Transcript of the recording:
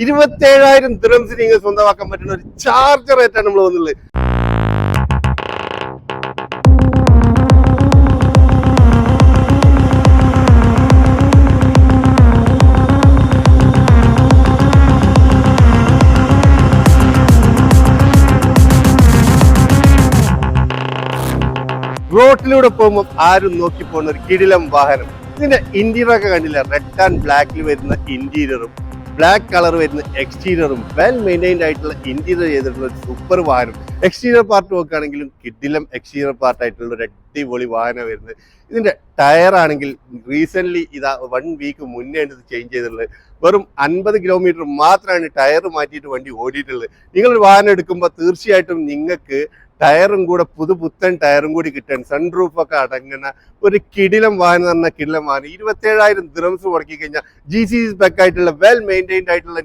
27,000 ദിറംസിന് നിങ്ങൾ സ്വന്തമാക്കാൻ പറ്റുന്ന ഒരു ചാർജർ ആയിട്ടാണ് നമ്മൾ വന്നുള്ളത്. റോട്ടിലൂടെ പോകുമ്പോൾ ആരും നോക്കി പോകുന്ന ഒരു കിടിലം വാഹനം. ഇതിന്റെ ഇന്റീരിയർ ഒക്കെ കണ്ടില്ല, റെഡ് ആൻഡ് ബ്ലാക്കിൽ വരുന്ന ഇന്റീരിയറും ബ്ലാക്ക് കളർ വരുന്ന എക്സ്റ്റീരിയറും വെൽ മെയിൻറ്റൈൻഡ് ആയിട്ടുള്ള ഇന്റീരിയർ ചെയ്തിട്ടുള്ള ഒരു സൂപ്പർ വാഹനം. എക്സ്റ്റീരിയർ പാർട്ട് നോക്കുകയാണെങ്കിലും കിടിലം എക്സ്റ്റീരിയർ പാർട്ടായിട്ടുള്ള ഒരു അടിപൊളി വാഹനം വരുന്നത്. ഇതിന്റെ ടയർ ആണെങ്കിൽ റീസെന്റ് ഇതാ 1 വീക്ക് മുന്നേ ഇത് ചേഞ്ച് ചെയ്തിട്ടുള്ളത്. വെറും 50 കിലോമീറ്റർ മാത്രമാണ് ടയർ മാറ്റിയിട്ട് വണ്ടി ഓടിയിട്ടുള്ളത്. നിങ്ങളൊരു വാഹനം എടുക്കുമ്പോൾ തീർച്ചയായിട്ടും നിങ്ങൾക്ക് ടയറും കൂടെ പുതുപുത്തൻ ടയറും കൂടി കിട്ടാൻ സൺറൂഫ് ഒക്കെ അടങ്ങുന്ന ഒരു കിടിലം വാഹനം എന്ന് പറഞ്ഞാൽ കിടിലം വാഹനം. 27,000 ദിറംസ് മുടക്കി കഴിഞ്ഞാൽ GC സ്പെക് ആയിട്ടുള്ള വെൽ മെയിൻറ്റൈൻഡ് ആയിട്ടുള്ള